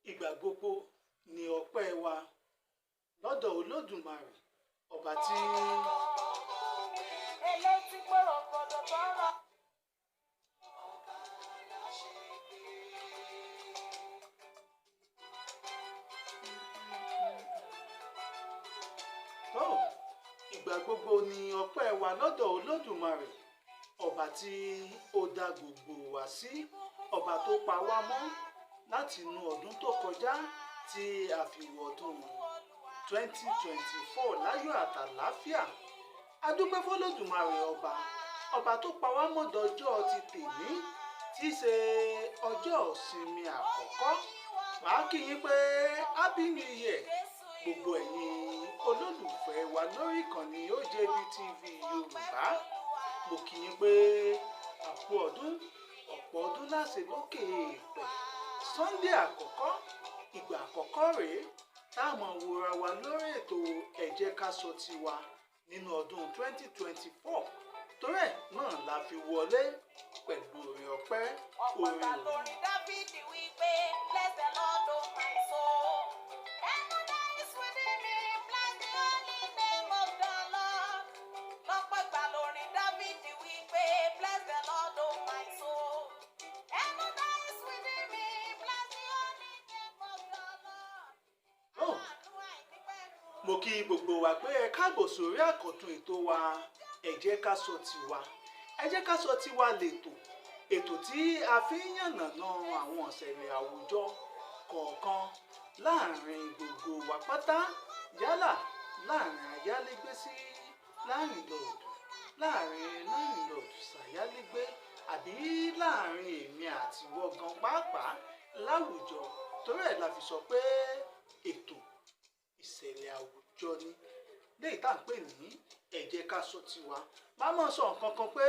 ìgbà gbogbo ni ọpẹ́ wa lọ́dọ̀ Olódùmarè ọba tí elétí gbọ́rọ̀ gbọ́dọ̀ tọ́rọ̀. ìgbà gbogbo ni ọpẹ́ wa lọ́dọ̀ Olódùmarè ọba tí ó dá gbogbo wa sí, ọba tó pa wá mọ́ láti inú ọdún tó kọjá tí a fi wọ ọdún 2024 láyọ̀ àtàlàáfíà. A dúpẹ́ f'Olódùmarè ọba tó pa wá mọ́ dọjọ́ ti tèmi tí í ṣe ọjọ́ ìsinmi àkọ́kọ́. Màá kí yín pé happy new year gbogbo ẹ̀yin olólùfẹ́ wa lórí ìkànnì OJB TV Yorùbá. Mo kí yín pé àpò ọdún ọ̀pọ̀ ọdún láṣẹ lókè èèpẹ̀. Sunday àkọ́kọ́ ìgbà àkọ́kọ́ rèé táwọn wòra wa lórí ètò ẹ jẹ́ ká sọ tiwa nínú ọdún 2024. Torí ẹ̀ náà la fi wọlé pẹ̀lú orin ọpẹ́, orin òun. Lórí Dáfídì wípé bless the Lord of my soul. Every day is within me, bless the holy name of the Lord. Lọ́pọ̀ ìgbà lórí Dáfídì wípé bless the Lord of my soul. Every day is within me, bless the holy name of the Lord. Mo kí gbogbo wa pé ẹ káàbọ̀ sórí àkọ́tún ètò wa ẹ jẹ́ ká sọ tiwa. Ẹ jẹ́ ká sọ tiwa lètò ètò tí a fi ń yànnàná àwọn ìṣẹ̀lẹ̀ àwùjọ kọ̀ọ̀kan láàrin gbogbo wa pátá, yálà láàrin ayálégbé sí láńlọ́ọ̀dù, láàrin láńlọ́ọ̀dù ṣàyálégbé, àbí láàrin èmi àti ìwọ gan pàápàá láwùjọ. Torí ẹ̀ la fi sọ pé ètò ìṣẹ̀lẹ̀ àwùjọ ni léyìí tá à ń pè ní ẹ jẹ́ ká sọ tiwa. Má mọ̀ sọ nǹkan kan pé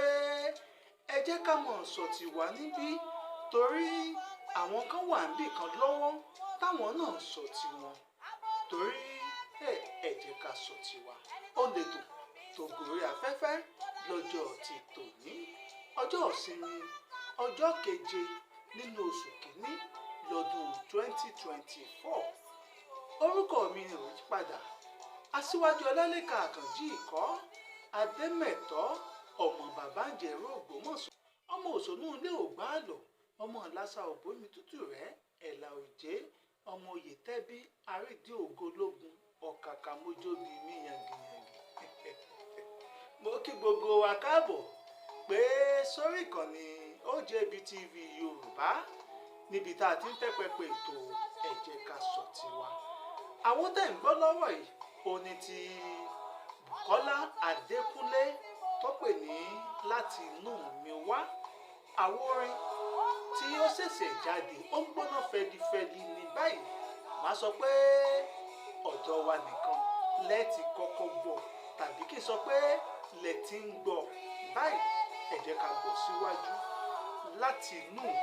ẹ jẹ́ ká mọ̀ sọ tiwa níbí torí àwọn kan wà níbì kan lọ́wọ́ táwọn náà sọ tiwọn. Torí ẹ jẹ́ ká sọ tiwa ó lè tó gòrí afẹ́fẹ́ lọ́jọ́ ti tòní, ọjọ́ ìsinmi ọjọ́ keje nínú oṣù kìíní lọ́dún 2024. Orúkọ mi ò yí padà, Aṣiwaju Olalekan Akanji ìkọ́ Ademeto ọmọ bàbá ń jẹ̀rọ Ògbómọ̀ṣọ́, ọmọ òṣònú ilé ògbà àlọ́, ọmọ ìlàsà òbómi tútù rẹ̀ ẹ̀là òjé, ọmọ oyè tẹ́bí àrídìí ògológun ọ̀kàkà mójóbi mí yangiyangì. Mo kí gbogbo wa káàbọ̀ pé sórí ìkànnì OJB TV Yorùbá níbi tá a ti ń tẹ́pẹ́pẹ́ ètò ẹ jẹ́ ká sọ tiwa. Àwọn tẹ̀ ń gbọ́ lọ́wọ́ yìí oní ti Bùkọ́lá Adékúnlé tó pè ní láti inú mi wá. Àwọn orin tí ó ṣẹ̀ṣẹ̀ jáde ó ń gbóná fẹlifẹli ní báyìí. Màá sọ pé ọ̀dọ̀ wa nìkan lẹ́ẹ̀tì kọ́kọ́ gbọ́, tàbí kí n sọ pé lẹ́ẹ̀tì ń gbọ́ báyìí. Ẹ jẹ́ ká gbọ́ síwájú láti inú mi.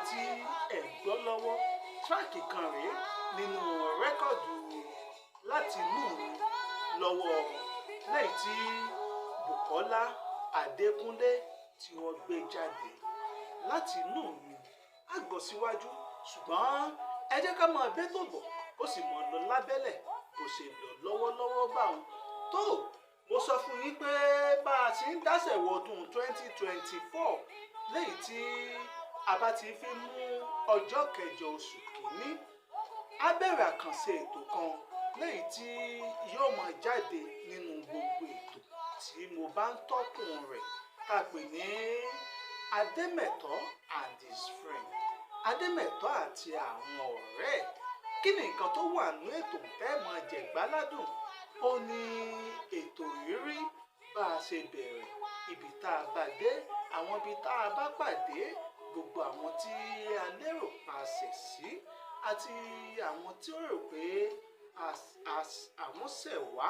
tí ẹ̀ ń gbọ́ lọ́wọ́ tíráàkì kan rèé nínú rẹ́kọ̀dù láti inú mi lọ́wọ́ lẹ́yìn tí Bùkọ́lá Adékúnlé tí wọ́n gbé jáde láti inú mi á gbọ́ síwájú ṣùgbọ́n ẹ jẹ́ ká máa bẹ́tò bọ̀ ó sì mọ̀ lọ lábẹ́lẹ̀ bó ṣe lọ lọ́wọ́lọ́wọ́ báwọn tó mo sọ fún yín pé bá a ti ń dásẹ̀ wọ ọdún 2024 lẹ́yìn tí a bá ti fi mú ọjọ́ kẹjọ oṣù kìíní á bẹ̀rẹ̀ àkànṣe ètò kan lẹ́yìn tí yóò máa jáde nínú gbogbo ètò tí mo bá ń tọ́kùn rẹ̀ tá a pè ní Ademeto and his friend Ademeto àti àwọn ọ̀rẹ́ ẹ̀ kí ni nǹkan tó wà nínú ètò tẹ́ẹ̀mọ̀ jẹ̀gbáládùn ó ní ètò ìrírí bá a ṣe bẹ̀rẹ̀ ibi tá a bá dé àwọn ibi tá a bá pàdé gbogbo àwọn tí a lérò pa ṣẹ̀ sí àti àwọn tí ó rò pé àwọn ṣẹ̀ wá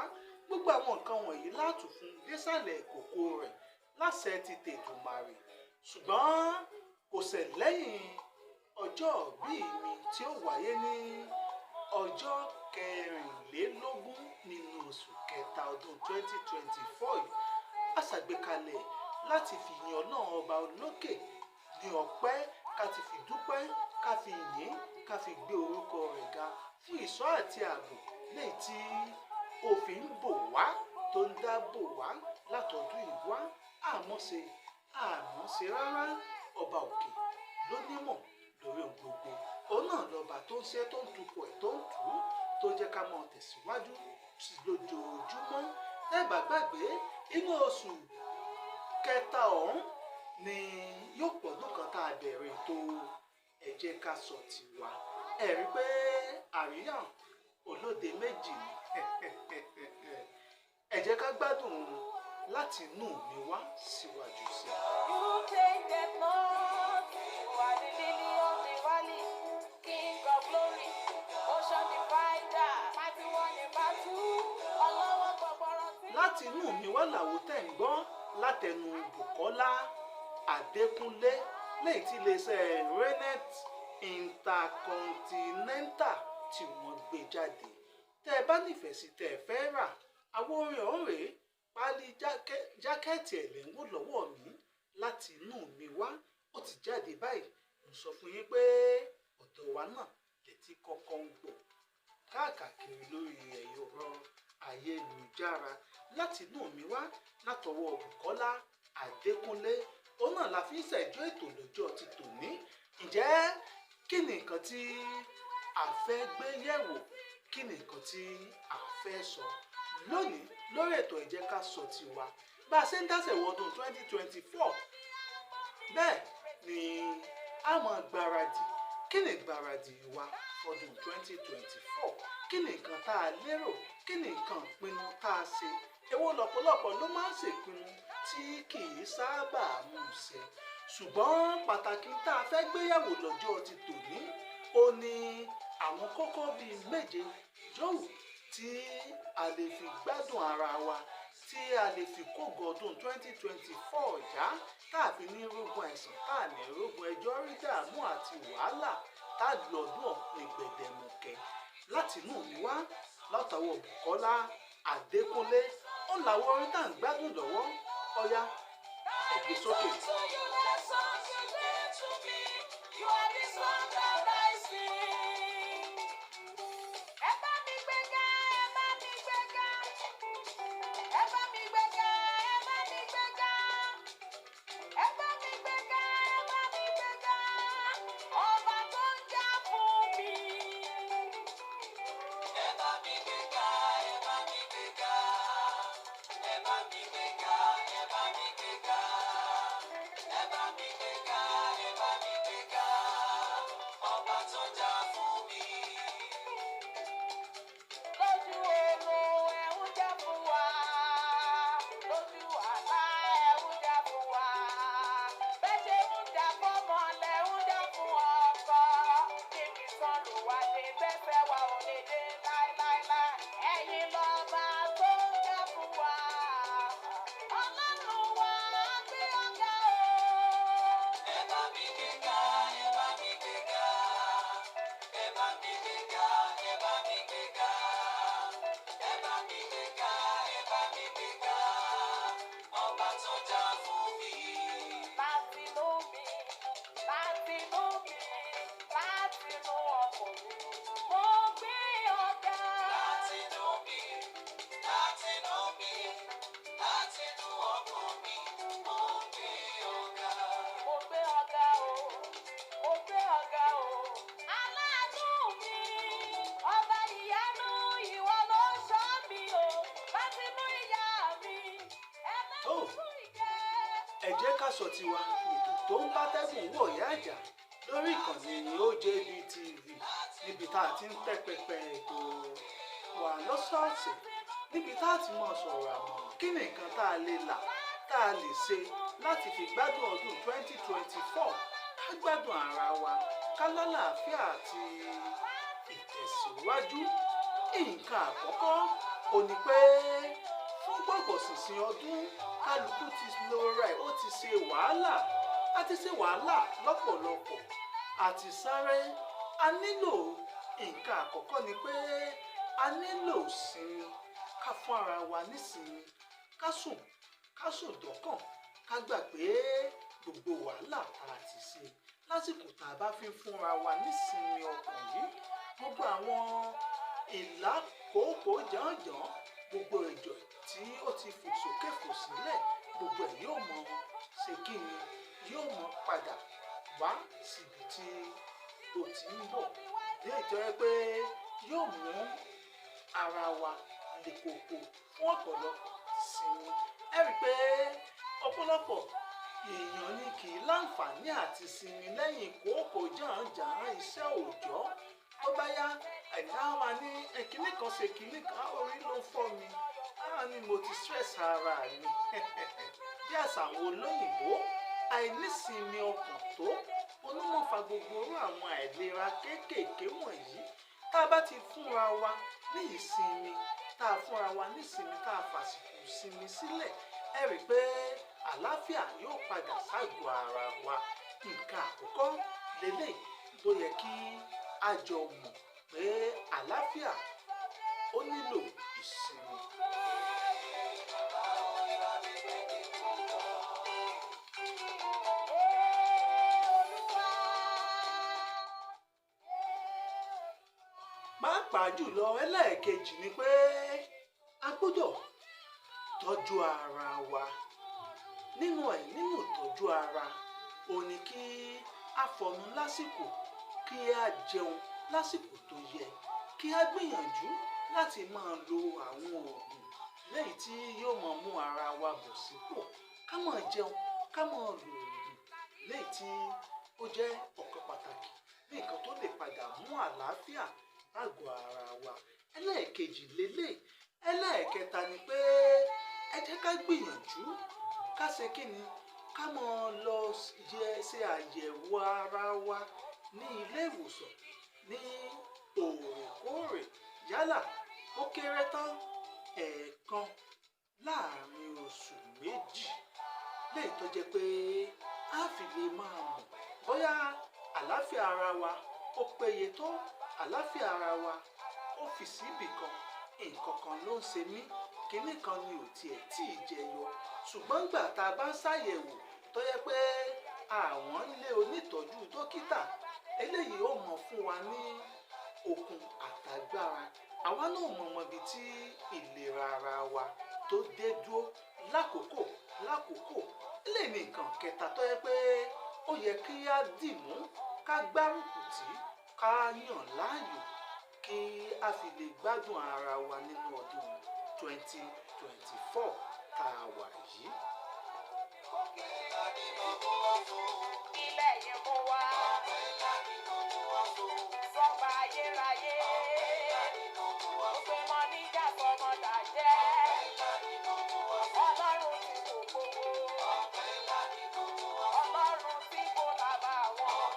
gbogbo àwọn nǹkan wọ̀nyí látù fún désàlẹ̀ kòkó rẹ̀ láṣẹ ti tètùmàrè ṣùgbọ́n kò ṣẹ̀ lẹ́yìn ọjọ́ bíi mi tí ó wáyé ní ọjọ́ kẹrìnlélógún nínú oṣù kẹta ọdún 2024 yìí a ṣàgbékalẹ̀ láti fi yin Ọlọ́run ọba olókè ní ọpẹ́ ká ti fi dúpẹ́ ká fi yìn ká fi gbé orúkọ rẹ̀ ga fún ìṣọ́ àti ààbò léyìí tí òfin bò wá tó ń dáàbò wá látọdún ìwá àmọ́ṣe rárá ọba òkè ló nímọ̀ lórí ohun gbogbo òun náà lọ́ba tó ń ṣe tó ń tukọ̀ ẹ̀ tó ń tù ú tó jẹ́ ká máa tẹ̀síwájú lójoojúmọ́ lẹ́bà gbàgbé inú oṣù kẹta ọ̀hún ni yóò pọ̀dún kan tá a bẹ̀rẹ̀ ètò ẹ jẹ́ ká sọ tiwa ẹ rí pé àríyá olóde méjì ni ẹ jẹ́ ká gbádùn láti inú mi wá síwájú sí i. You take that north, you are the lily of the valley, king of glory, ocean divider, mighty one in battle, ọlọ́wọ́ gbọgbọrọ tí. láti inú mi wá làwo tẹ̀ ń gbọ́ látẹnu Bùkọ́lá Adékúnlé lẹ́yìn tí iléeṣẹ́ Renet Intercontinental tí wọ́n gbé jáde tẹ́ ẹ bá nífẹ̀ẹ́ sí tẹ́ ẹ fẹ́ rà àwọn orin ọ̀hún rèé páálí jákẹ́ẹ̀tì ẹ̀lẹ́wọ̀n lọ́wọ́ mi láti inú mi wá ó ti jáde báyìí mo sọ fún yín pé ọ̀dọ̀ wa náà lẹ́tí kọ́kọ́ ń gbọ́ káàkiri lórí ẹ̀rọ ayélujára láti inú mi wá látọwọ́ Bùkọ́lá Adékúnlé òun náà la fi ń ṣẹ̀jọ́ ètò lọ́jọ́ ti tòní ǹjẹ́ kí ni nǹkan tí a fẹ́ gbé yẹ̀wò kí ni nǹkan tí a fẹ́ sọ lónìí lórí ètò ẹ jẹ́ ká sọ tiwa bá a ṣe ń dásẹ̀ wọ ọdún 2024 bẹ́ẹ̀ ni a máa gbáradì kí ni ìgbáradì wa fọdún 2024 kí ni nǹkan tá a lérò kí ni nǹkan ìpinnu tá a ṣe èwo lọ́pọ̀lọpọ̀ ló máa ń ṣèpinnu tí kì í sábà mú un ṣe ṣùgbọ́n pàtàkì tá a fẹ́ gbéyàwó lọ́jọ́ ti tòní ó ní àwọn kókó bíi méje yòówù tí a lè fi gbádùn ara wa tí a lè fi kógo ọdún 2024 já tá a fi ní rógun àìsàn tá a ní rógun ẹjọ́ rí dààmú àti wàhálà tá a lọ́dún ọ̀pẹ gbẹ̀dẹ̀mùkẹ́ láti inú mi wá látọwọ́ Bùkọ́lá Adékúnlé ó làwọn orin tá à ń gbádùn lọ́wọ́ ọ̀yá ẹ̀gbẹ́ sókè. ẹ jẹ́ ká sọ tiwa ètò tó ń bá tẹ́gùn wọ̀ yá àjà lórí ìkànnì OJB TV níbi tá a ti ń tẹ́ pẹpẹ ètò wa lọ́sọ̀ọ̀sẹ̀ níbi tá a ti mọ̀ sọ̀rọ̀ àmọ̀ràn kí ni nǹkan tá a lè là tá a lè ṣe láti fi gbádùn ọdún 2024 ká gbádùn ara wa ká lálàáfíà àti ìtẹ̀síwájú. Nǹkan àkọ́kọ́ ò ní pé fún gbọ̀gbọ̀ sísìn ọdún kálukú ti lóra ẹ̀ ó ti ṣe wàhálà a ti ṣe wàhálà lọ́pọ̀lọpọ̀ àti sáré a nílò nǹkan àkọ́kọ́ ni pé a nílò sinmi ká fún ara wa nísinmi ká sùn dọ́kàn ká gbà pé gbogbo wàhálà tá a ti ṣe lásìkò tá a bá fi ń fúnra wa nísinmi ọkàn yìí gbogbo àwọn ìlàkòókò jàǹjàǹ gbogbo ìjọ tí ó ti fò sókè fò sílẹ̀ gbogbo ẹ̀ yóò mọ ṣe kí ni yóò mọ padà wá síbi tí ó ti ń bọ̀ ní ìjọba pé yóò mú ara wa lè kókó fún ọ̀pọ̀lọpọ̀ sinmi. Ẹ rí i pé ọ̀pọ̀lọpọ̀ èèyàn ní kì í láǹfààní àti sinmi lẹ́yìn kòókò jàǹjàǹ iṣẹ́ òòjọ́ tó bá yá ẹ̀dá wa ní ẹ̀kíní kan ṣe kíní kan orí ló ń fọ́ mi ni mo ti stress ara mi bí àṣà àwọn olóyìnbó àìnísinmi ọkàn tó onímọ̀fà gbogbo orú àwọn àìlera kéékèèké wọ̀nyí tá a bá ti fúnra wa ní ìsinmi tá a fúnra wa ní ìsinmi tá a fàsìkò sinmi sílẹ̀ ẹ rí i pé àlàáfíà yóò padà ságọ́ ara wa. Nǹkan àkọ́kọ́ lélẹ̀ tó yẹ kí a jọ mọ̀ pé àlàáfíà ó nílò ìsinmi. Pàápàá jùlọ ẹlẹ́ẹ̀kejì ni pé a gbọ́dọ̀ tọ́jú ara wa. Nínú ìtọ́jú ara ò ní kí a fọnu lásìkò kí a jẹun lásìkò tó yẹ kí a gbìyànjú láti máa lo àwọn oògùn lẹ́yìn tí yóò máa mú ara wa bọ̀ sípò ká máa jẹun ká máa lo oògùn lẹ́yìn tí ó jẹ́ ọ̀kan pàtàkì ní nǹkan tó lè padà mú àlàáfíà àgọ́ ara wa. Ẹlẹ́ẹ̀kejì lélẹ̀ ẹlẹ́ẹ̀kẹta ni pé ẹ jẹ́ ká gbìyànjú ká ṣe kí ni ká máa lọ ṣe àyẹ̀wò ara wa ní ilé ìwòsàn ní òòrèkóòrè yálà ó kéré tán ẹ̀ẹ̀kan láàrin oṣù méjì léyìí tó jẹ́ pé a fi lè máa mọ̀ bóyá àlàáfíà ara wa ó péye tó àlàáfíà ara wa ó fi síbì kan nǹkan kan ló ń ṣe mí kinní kan ni ò tiẹ̀ tí ì jẹyọ ṣùgbọ́n gbà tá a bá ń ṣàyẹ̀wò tó yẹ pé àwọn ilé onítọ́jú dókítà eléyìí ó mọ̀ fún wa ní okun àtàgbára àwa náà mọ̀ ibi tí ìlera ara wa tó dé dúró lákòókò eléyìí ní nǹkan kẹta tó yẹ pé ó yẹ kí á dìmú ká gbárùkù tí ká yàn láàyò kí a fi lè gbádùn ara wa nínú ọdún 2024 tá a wà yìí. Ilẹ̀ yìí mú wá sọ́gbà ayérayé òfin mọ́ níjà sọ́mọ́dà jẹ́ ọlọ́run tí kò gbogbo ọlọ́run tí kò lábà wọ́n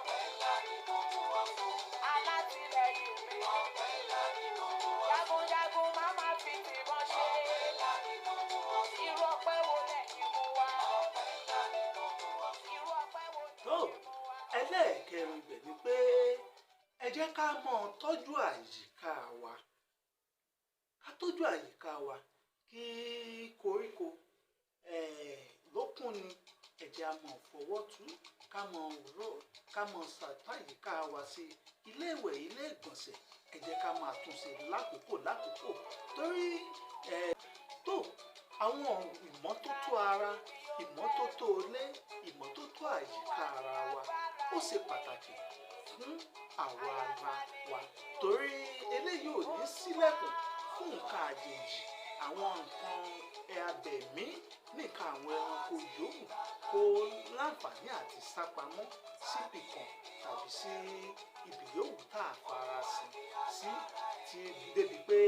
alátìlẹ́yìn mi jagunjagun má má fi tìbọn ṣe irú ọpẹ́ wo lẹ́yìn mú wá irú ọpẹ́ wo ni mú wá. Ẹlẹ́ẹ̀kẹrin ibẹ̀ ni pé ẹ jẹ́ ká mọ̀ tọ́jú àyíká wa ká tọ́jú àyíká wa kí koríko lókun ni ẹ jẹ́ á mọ̀ fọwọ́ tú ká mọ̀ ró ká mọ̀ ṣàtúntò àyíká wa sí ilé ìwẹ̀ ilé ìgbọ̀nsẹ̀ ẹ jẹ́ ká máa tún ṣe lákòókò torí tó àwọn ìmọ́tótó ara ìmọ́tótó ilé ìmọ́tótó àyíká ara wa ó ṣe pàtàkì fún àwa ara wa torí eléyìí ò ní sílẹ̀kùn fún nǹkan àjèjì àwọn nǹkan abẹ̀mí nìkan àwọn ẹranko yòówù kó láǹfààní àti sápamọ́ síbì kan tàbí sí ibi yòówù tá a farasin sí ti débi pé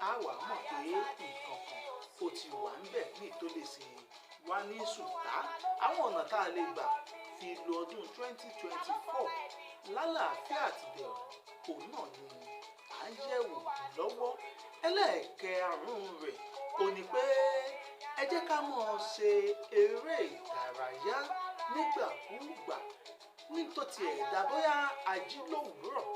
a wà mọ̀ pé nǹkan kan ó ti wà níbẹ̀ ní tó lè ṣe wá ní ṣùtá. Àwọn ọ̀nà tá a lè gbà fi lo ọdún 2024 lálàáfíà àti bẹ̀rù òun náà ni à ń yẹ̀wò lọ́wọ́. Ẹlẹ́ẹ̀kẹrin rẹ̀ ò ní pé ẹ jẹ́ ká máa ṣe eré ìdárayá nígbàkúùgbà nítòtí ẹ̀dá bóyá ají lówùúrọ̀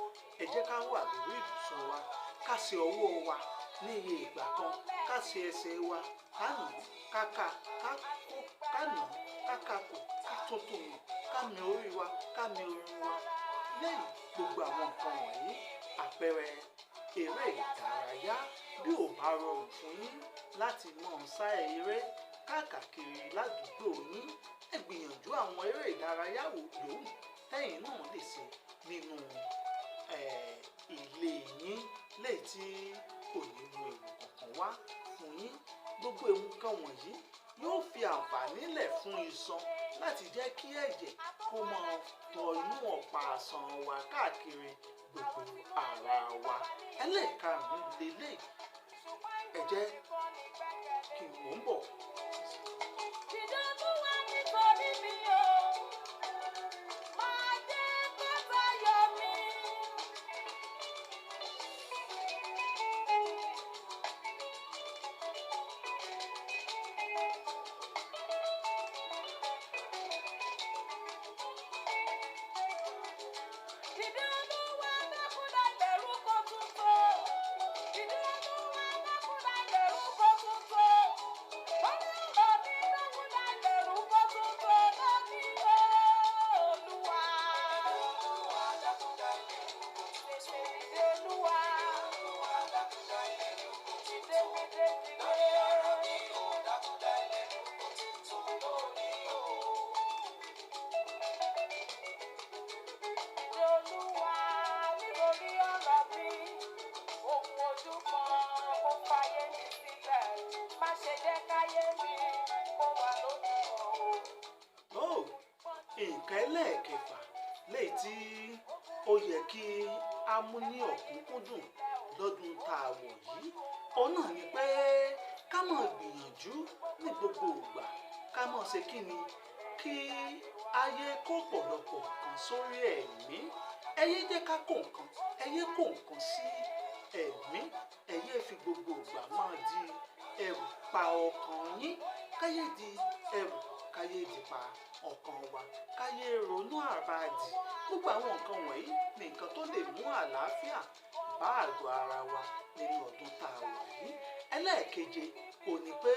ẹ jẹ́ ká wà lórí ibùsùn wa ká ṣe ọwọ́ wa ní iye ìgbà kan ká ṣe ẹsẹ̀ wa ká nà ká ká ká nà ká ká kò ká tuntun nà ká mi orí wa ká mi orun wa. Lẹ́yìn gbogbo àwọn nǹkan wọ̀nyí àpẹẹrẹ eré ìdárayá bí ò bá rọrùn fún yín láti máa sá eré káàkiri ládùúgbò yín ẹ gbìyànjú àwọn eré ìdárayá yòówù tẹ́yin náà lè ṣe nínú ilé yín léyìí tí kò ní mú ewu kankan wá fún yín. Gbogbo ewu kan wọ̀nyí yóò fi àǹfààní lẹ̀ fún iṣan láti jẹ́ kí ẹ̀jẹ̀ kó máa tọ inú ọ̀pá àṣàn wa káàkiri gbogbo ara wa. Ẹlẹ́ẹ̀karùn-ún lélẹ̀ ẹ jẹ́ kí n mò ń bọ̀. Nǹkan ẹlẹ́ẹ̀kẹfà léyìí tí ó yẹ kí a mú ní ọ̀kúnkúndùn lọ́dún tá a wọ̀ yìí òun náà ni pé ká máa gbìyànjú ní gbogbo ìgbà ká máa ṣe kí ni kí ayé kó pọ̀lọpọ̀ nǹkan sórí ẹ̀mí. Ẹ yé jẹ́ ká kó nǹkan ẹ yé kó nǹkan sí ẹ̀mí ẹ yé fi gbogbo ìgbà máa di ẹrù pa ọkàn yín káyé di ẹrù káyé di pa ọkàn wa káyé ronú àbàdì. Gbogbo àwọn nǹkan wọ̀nyí ni nǹkan tó lè mú àlàáfíà bá àgọ́ ara wa nínú ọdún tá a wà yìí. Ẹlẹ́ẹ̀keje kò ní pé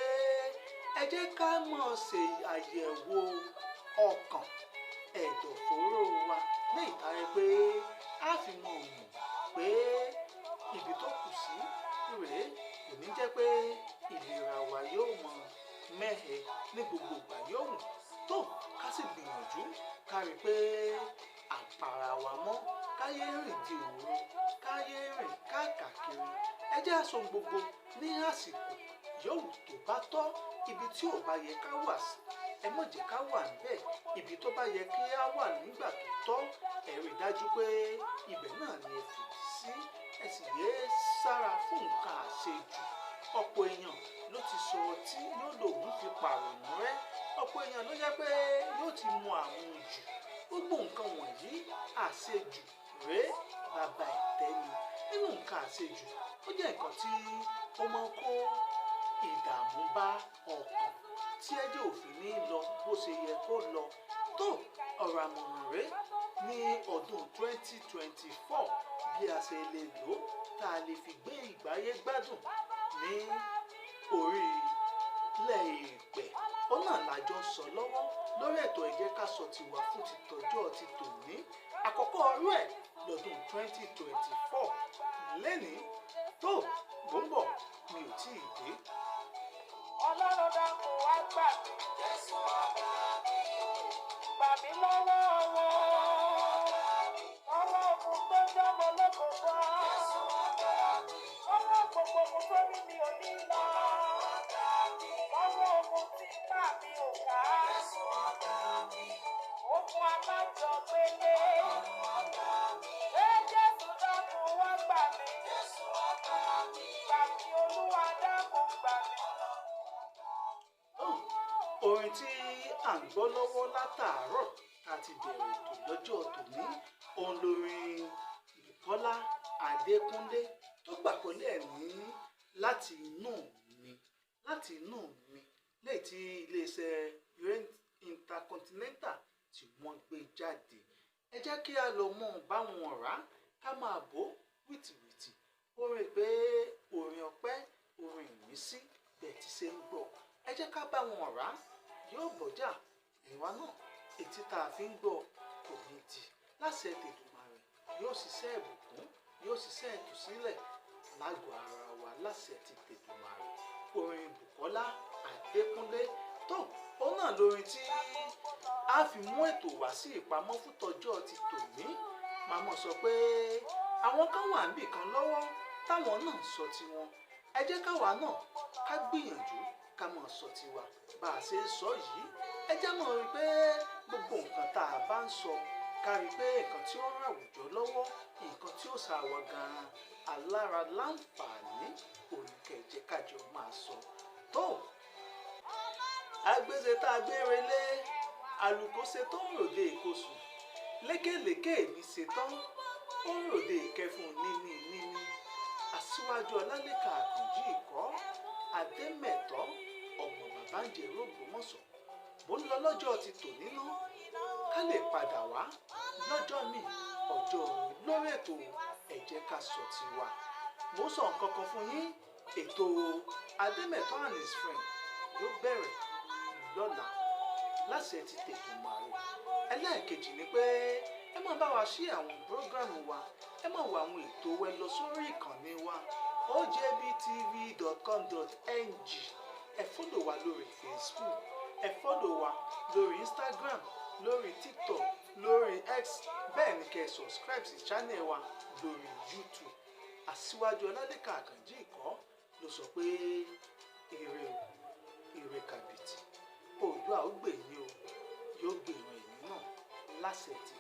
ẹ jẹ́ ká máa ṣe àyẹ̀wò ọkàn ẹ̀dọ̀fóró wa ní ìtayẹ pé a fi mọ̀ pé ibi tó kù sí rèé kò ní jẹ́ pé ìlera wa yóò mọ mẹ́hẹ ní gbogbo ìgbà yóò wù tó ká sì gbìyànjú ká rí pé àpàrà wa mọ́ káyé rìn di òru káyé rìn káàkiri. Ẹ jẹ́ aṣọ gbogbo ní àsìkò yòówù tó bá tọ́ ibi tí ò bá yẹ ká wà sí ẹ má jẹ́ ká wà níbẹ̀. Ibi tó bá yẹ kí á wà nígbà tó tọ́ ẹ rí dájú pé ibẹ̀ náà ni ẹ fìdí sí. Ẹ sì yé sára fún nǹkan àṣejù. Ọ̀pọ̀ èèyàn ló ti sọ ọtí yóò lòun fi pàrònú rẹ́. Ọ̀pọ̀ èèyàn ló jẹ́ pé yóò ti mu àmujù. Gbogbo nǹkan wọ̀nyí àṣejù rèé bàbá ìtẹ́ni. Nínú nǹkan àṣejù ó jẹ́ nǹkan tí ó máa ń kó ìdààmú bá ọkàn tí ẹ̀jẹ̀ òfin ní lọ bó ṣe yẹ kó lọ. Tó ọ̀rọ̀ àmọ̀ràn rèé ní ọdún 2024 bí a ṣe lè lò ó tá a lè fi gbé ìgbáyé gbádùn ní orí ilẹ̀ èèpẹ̀. Ó náà lájọ sọ lọ́wọ́ lórí ètò ẹ jẹ́ ká sọ tiwa fún ti tọjọ́ ti tòní àkọ́kọ́ ọrú ẹ̀ lọ́dún 2024 lẹ́nìí tó mò ń bọ̀ mi ò tí ì dé. Ọlọ́run dákun wá gbà mí. Gbà mí lọ́wọ́ wọn. Ọwọ́ ogun tó jọ́mọ lókòókò. Ọwọ́ gbogbo ogun tó rí mi ò ní lọ. Ọwọ́ ogun tí ipá mi ò ká. orin tí à ń gbọ́ lọ́wọ́ látàárọ̀ àti bẹ̀rẹ̀ ètò lọ́jọ́ tòní òun lórin Bùkọ́lá Adékúnlé tó gbàkọ́lé ẹ̀ ní láti inú mi léyìí tí iléeṣẹ́ Rent Intercontinental tí wọ́n gbé jáde. Ẹ jẹ́ kí a lọ mọ̀ báwọn ọ̀rá ká máa bò wìtìwìtì orin pé orin ọpẹ́ orin ìmísí bẹ́ẹ̀ ti ṣe ń gbọ́. Ẹ jẹ́ ká báwọn ọ̀rá yóò bọ́jà ìwà náà etí tá a fi ń gbọ́ kò ní di láṣẹ Tèdùmàrè yóò ṣiṣẹ́ ìbùkún yóò ṣiṣẹ́ ìtúsílẹ̀ lágọ̀ọ́ ara wa láṣẹ ti Tèdùmàrè. Orin Bùkọ́lá Adékúnlé tó òun náà lórin tí a fi mú ètò wá sí ìpamọ́ fún tọjọ́ ti tòní. Màmá sọ pé àwọn kan wà níbì kan lọ́wọ́ táwọn náà sọ tiwọn. Ẹ jẹ́ káwa náà ká gbìyànjú ká máa sọ tiwa bá a ṣe ń sọ yìí. Ẹ jẹ́ mọ̀ rí pé gbogbo nǹkan tá a bá ń sọ ká rí pé nǹkan tí ó ràn àwùjọ lọ́wọ́ nǹkan tí ó ṣàwọ̀ gan-an alára láǹfààní oníkẹ̀jẹ́ kájọ máa sọ. tó agbéṣe tá a gbé relé àlùkò ṣe tó ń ròde ìkosù lékèlékè mi ṣe tán ó ń ròde ìkẹfùn níní Aṣiwaju Olalekan Akanji ìkọ́ Ademeto ọmọ bàbá ń jẹ Ògbómọ̀ṣọ́. Mo ń lọ lọ́jọ́ ti tòní ná ká lè padà wá lọ́jọ́ mi ọjọ́ lórí ètò ẹ jẹ́ ká sọ tiwa. Mo sọ nǹkan kan fún yín ètò Ademeto and his friend yóò bẹ̀rẹ̀ lọ́la láṣẹ ti Tèdùmàrè. Ẹlẹ́ẹ̀kejì ni pé ẹ máa bá wa ṣí àwọn prógrámù wa ẹ máa wo àwọn ètò wa lọ sórí ìkànnì wa ojbtv.com.ng. ẹ fọ́lọ̀ wa lórí Facebook ẹ fọ́lọ̀ wa lórí Instagram lórí TikTok lórí X bẹ́ẹ̀ ni kẹ́ ẹ subscribe sí channel wa lórí YouTube. Aṣiwaju Olalekan Akanji ìkọ́ ló sọ pé ire kàbìtì Oòduà ó gbè yín o yóò gbè ìran ìní náà láṣẹ ti